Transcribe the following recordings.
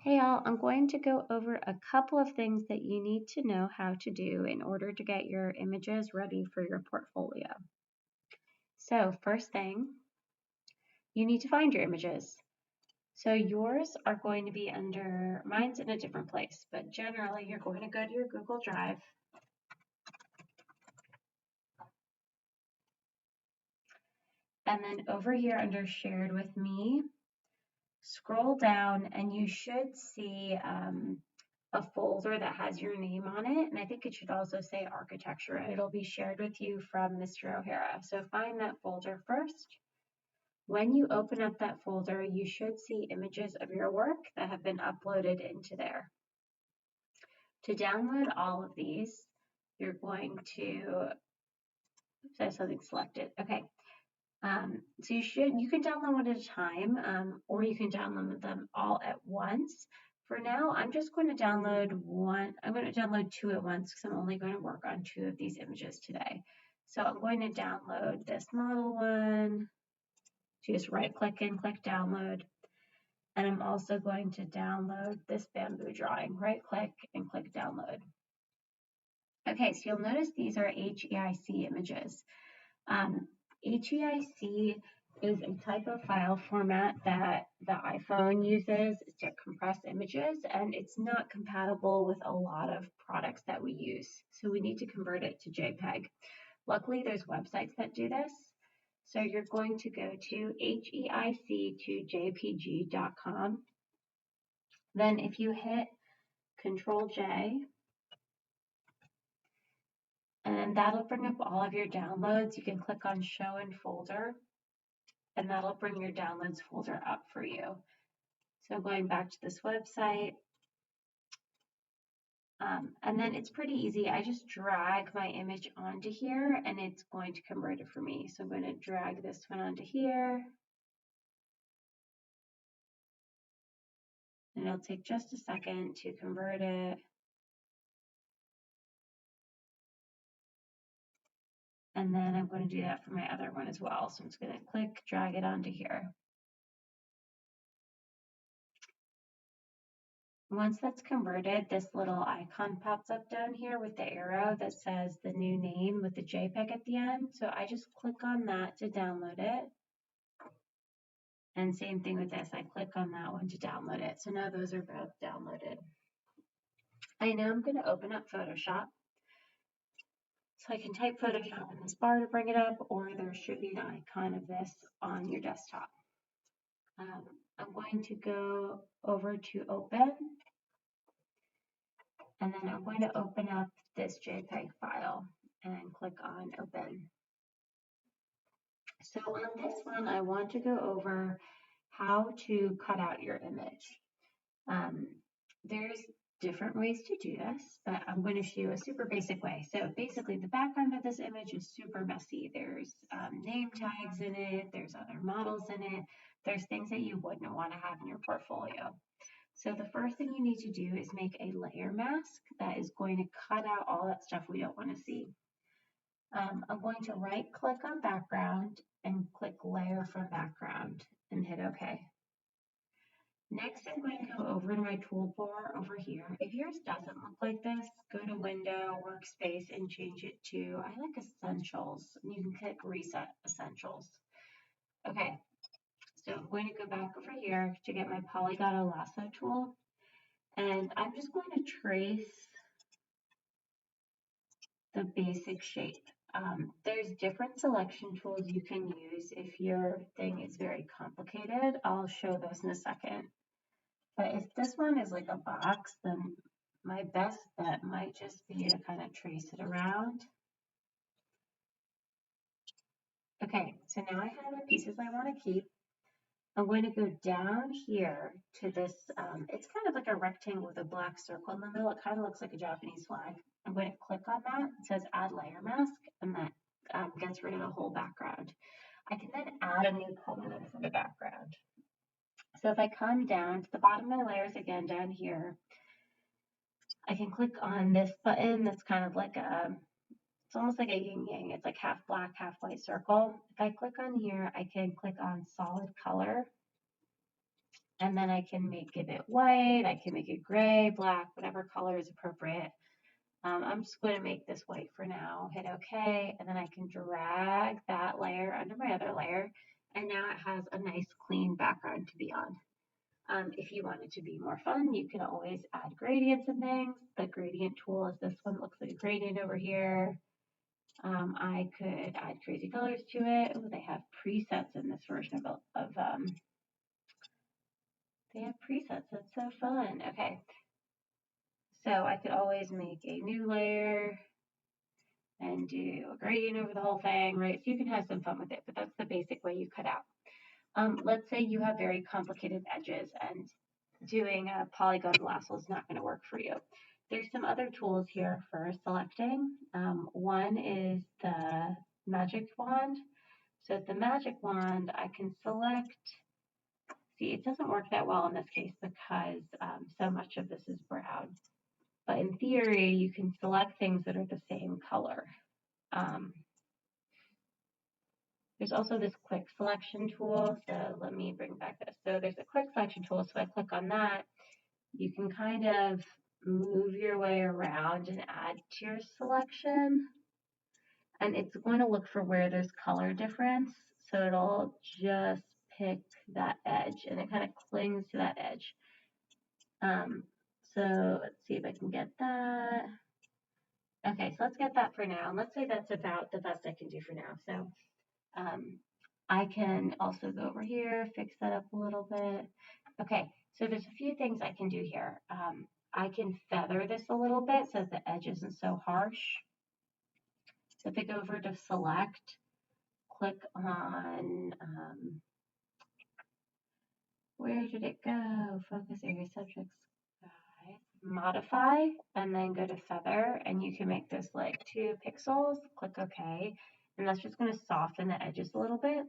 Hey y'all, I'm going to go over a couple of things that you need to know how to do in order to get your images ready for your portfolio. So first thing, you need to find your images. So yours are going to be under, mine's in a different place, but generally you're going to go to your Google Drive. And then over here under Shared with Me, scroll down and you should see a folder that has your name on it, and I think it should also say architecture. It'll be shared with you from Mr. O'Hara. So find that folder first. When you open up that folder, you should see images of your work that have been uploaded into there. To download all of these, you're going to, oops, I have something selected. Okay. So you can download one at a time, or you can download them all at once. For now, I'm just going to download one. I'm going to download two at once because I'm only going to work on two of these images today. So I'm going to download this model one. Just right click and click download. And I'm also going to download this bamboo drawing. Right click and click download. Okay, so you'll notice these are heic images. HEIC is a type of file format that the iPhone uses to compress images, and it's not compatible with a lot of products that we use. So we need to convert it to JPEG. Luckily, there's websites that do this. So you're going to go to heic2jpg.com. Then if you hit Control J, and that'll bring up all of your downloads. You can click on Show in Folder, and that'll bring your downloads folder up for you. So going back to this website, and then it's pretty easy. I just drag my image onto here, and it's going to convert it for me. So I'm going to drag this one onto here, and it'll take just a second to convert it. And then I'm going to do that for my other one as well. So I'm just going to click, drag it onto here. Once that's converted, this little icon pops up down here with the arrow that says the new name with the JPEG at the end. So I just click on that to download it. And same thing with this, I click on that one to download it. So now those are both downloaded. I know I'm going to open up Photoshop. So I can type Photoshop in this bar to bring it up, or there should be an icon of this on your desktop. I'm going to go over to Open, and then I'm going to open up this JPEG file and click on Open. So on this one, I want to go over how to cut out your image. There's different ways to do this, but I'm going to show you a super basic way. So basically the background of this image is super messy. There's name tags in it, there's other models in it, there's things that you wouldn't want to have in your portfolio. So the first thing you need to do is make a layer mask that is going to cut out all that stuff we don't want to see. I'm going to right click on background and click layer from background and hit OK. Next, I'm going to go over to my toolbar over here. If yours doesn't look like this, go to Window, Workspace, and change it to, I like Essentials. And you can click Reset Essentials. Okay, so I'm going to go back over here to get my Polygon Lasso tool. And I'm just going to trace the basic shape. There's different selection tools you can use if your thing is very complicated. I'll show those in a second. But if this one is like a box, then my best bet might just be to kind of trace it around. Okay, so now I have the pieces I want to keep. I'm going to go down here to this, it's kind of like a rectangle with a black circle in the middle. It kind of looks like a Japanese flag. I'm going to click on that. It says add layer mask, and that gets rid of the whole background. I can then add a new color for the background. So if I come down to the bottom of my layers again down here, I can click on this button that's kind of like it's almost like a yin yang. It's like half black, half white circle. If I click on here, I can click on solid color. and then I can make it white, I can make it gray, black, whatever color is appropriate. I'm just going to make this white for now, hit OK, and then I can drag that layer under my other layer, and now it has a nice clean background to be on. If you want it to be more fun, you can always add gradients and things. The gradient tool is this one, looks like a gradient over here. I could add crazy colors to it. Ooh, they have presets in this version they have presets. That's so fun. Okay. So I could always make a new layer and do a gradient over the whole thing, right? So you can have some fun with it, but that's the basic way you cut out. Let's say you have very complicated edges and doing a polygon lasso is not going to work for you. There's some other tools here for selecting. One is the magic wand. So with the magic wand, I can select, see, it doesn't work that well in this case because so much of this is brown. But in theory, you can select things that are the same color. There's also this quick selection tool. So let me bring back this. So there's a quick selection tool. So I click on that. You can kind of move your way around and add to your selection. And it's going to look for where there's color difference. So it'll just pick that edge and it kind of clings to that edge. So let's see if I can get that. Okay, so let's get that for now. And let's say that's about the best I can do for now. So I can also go over here, fix that up a little bit. Okay, so there's a few things I can do here. I can feather this a little bit so the edge isn't so harsh. So if I go over to select, click on, where did it go? Focus area subjects, guide, modify, and then go to feather, and you can make this like 2 pixels, click OK, and that's just going to soften the edges a little bit.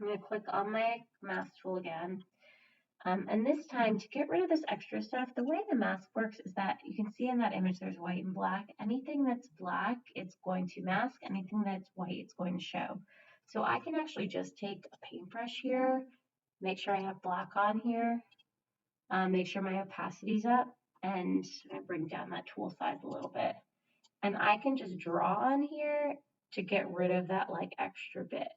I'm going to click on my mask tool again. And this time, to get rid of this extra stuff, the way the mask works is that you can see in that image there's white and black. Anything that's black, it's going to mask. Anything that's white, it's going to show. So I can actually just take a paintbrush here, make sure I have black on here, make sure my opacity's up, and I bring down that tool size a little bit. And I can just draw on here to get rid of that like extra bit.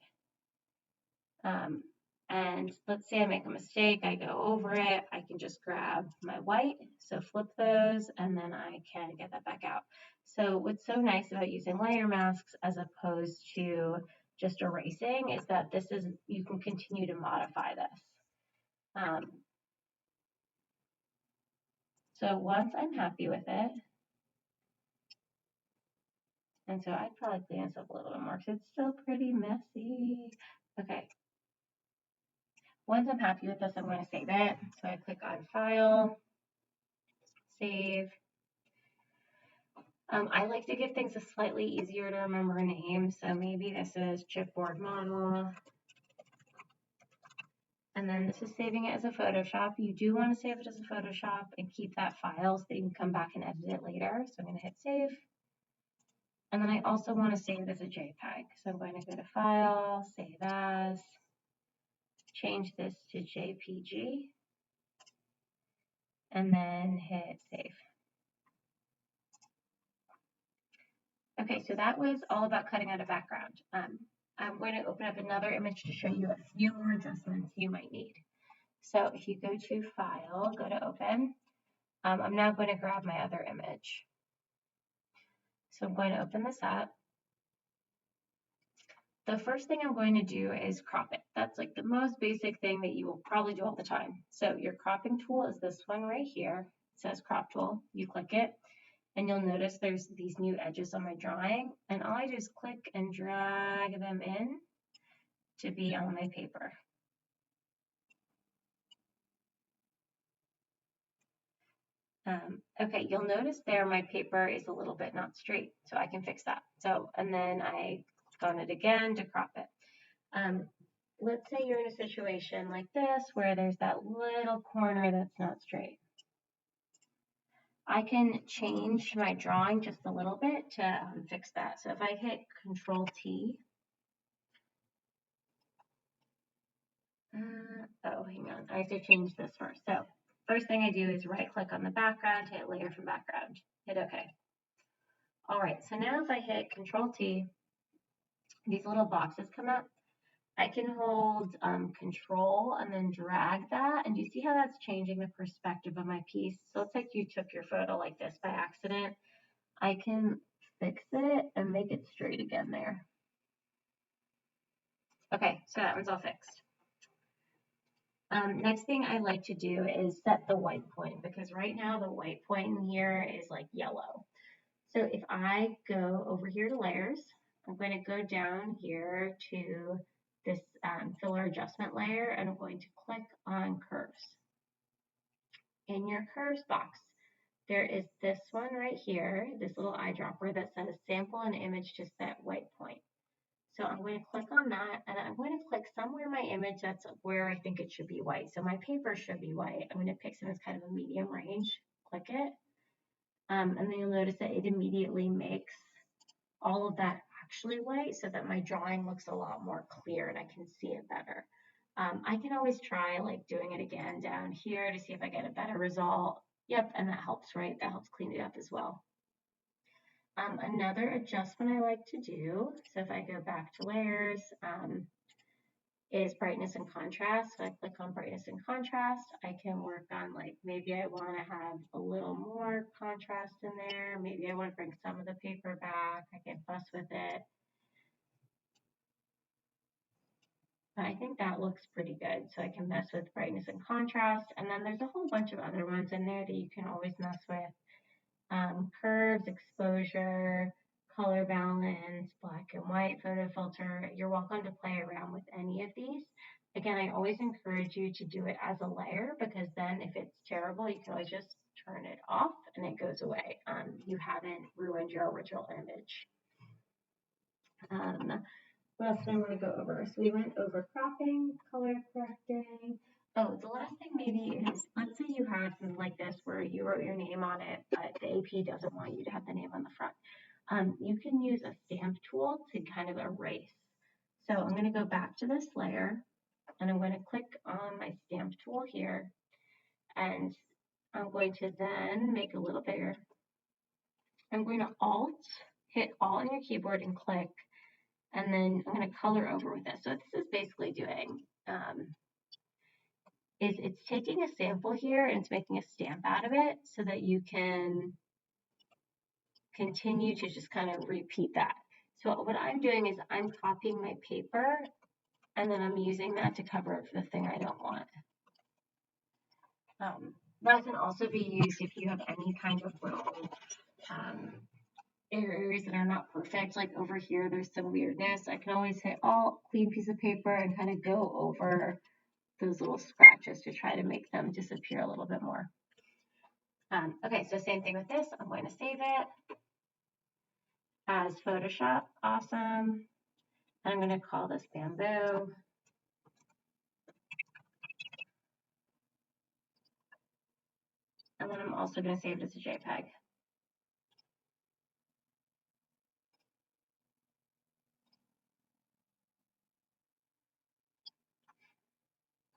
And let's say I make a mistake, I go over it, I can just grab my white, so flip those, and then I can get that back out. So what's so nice about using layer masks as opposed to just erasing is that this is, you can continue to modify this. So once I'm happy with it, and so I'd probably clean this up a little bit more because it's still pretty messy. Okay. Once I'm happy with this, I'm going to save it. So I click on File, Save. I like to give things a slightly easier to remember name. So maybe this is chipboard model. And then this is saving it as a Photoshop. You do want to save it as a Photoshop and keep that file so that you can come back and edit it later. So I'm going to hit Save. And then I also want to save it as a JPEG. So I'm going to go to File, Save As, change this to JPG, and then hit Save. Okay, so that was all about cutting out a background. I'm going to open up another image to show you a few more adjustments you might need. So if you go to File, go to Open, I'm now going to grab my other image. So I'm going to open this up. The first thing I'm going to do is crop it. That's like the most basic thing that you will probably do all the time. So your cropping tool is this one right here. It says Crop Tool. You click it, and you'll notice there's these new edges on my drawing. And all I do is click and drag them in to be on my paper. Okay, you'll notice there my paper is a little bit not straight, so I can fix that. So, and then I click on it again to crop it. Let's say you're in a situation like this where there's that little corner that's not straight. I can change my drawing just a little bit to fix that. So if I hit Control T, Oh, hang on. I have to change this first. So first thing I do is right click on the background, hit layer from background, hit OK. All right, so now if I hit Control T, these little boxes come up. I can hold Control and then drag that, and you see how that's changing the perspective of my piece? So let's say you took your photo like this by accident. I can fix it and make it straight again there. Okay, so that one's all fixed. Next thing I like to do is set the white point, because right now the white point in here is like yellow. So if I go over here to layers, I'm going to go down here to this filler adjustment layer, and I'm going to click on curves. In your curves box, there is this one right here, this little eyedropper that says sample an image to set white point. So I'm going to click on that, and I'm going to click somewhere in my image that's where I think it should be white. So my paper should be white. I'm going to pick some that's kind of a medium range, click it, and then you'll notice that it immediately makes all of that actually white so that my drawing looks a lot more clear and I can see it better. I can always try like doing it again down here to see if I get a better result. Yep, and that helps, right? That helps clean it up as well. Another adjustment I like to do, so if I go back to layers, is brightness and contrast. So I click on brightness and contrast. I can work on like, maybe I want to have a little more contrast in there. Maybe I want to bring some of the paper back. I can fuss with it. But I think that looks pretty good. So I can mess with brightness and contrast. And then there's a whole bunch of other ones in there that you can always mess with. Curves, exposure, color balance, black and white, photo filter. You're welcome to play around with any of these. Again, I always encourage you to do it as a layer, because then if it's terrible, you can always just turn it off and it goes away. You haven't ruined your original image. What else do I want to go over? So we went over cropping, color correcting. Oh, the last thing maybe is, let's say you had something like this where you wrote your name on it, but the AP doesn't want you to have the name on the front. You can use a stamp tool to kind of erase. So I'm going to go back to this layer, and I'm going to click on my stamp tool here, and I'm going to then make it a little bigger. I'm going to hit Alt on your keyboard and click, and then I'm going to color over with this. So what this is basically doing is it's taking a sample here and it's making a stamp out of it so that you can continue to just kind of repeat that. So what I'm doing is I'm copying my paper, and then I'm using that to cover up the thing I don't want. That can also be used if you have any kind of little areas that are not perfect. Like over here, there's some weirdness. I can always hit Alt, clean piece of paper, and kind of go over those little scratches to try to make them disappear a little bit more. Okay, so same thing with this. I'm going to save it as Photoshop. Awesome. I'm going to call this bamboo. And then I'm also going to save it as a JPEG.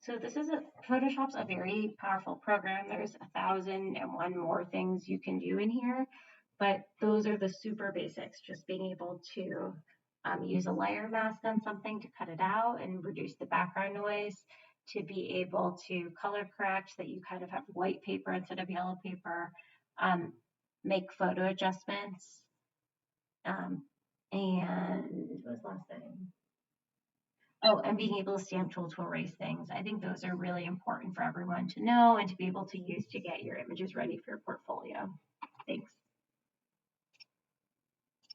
So this is Photoshop's a very powerful program. There's 1,001 more things you can do in here, but those are the super basics. Just being able to use a layer mask on something to cut it out and reduce the background noise, to be able to color correct so that you kind of have white paper instead of yellow paper, make photo adjustments, and what was the last thing? Oh, and being able to stamp tool to erase things. I think those are really important for everyone to know and to be able to use to get your images ready for your portfolio. Thanks.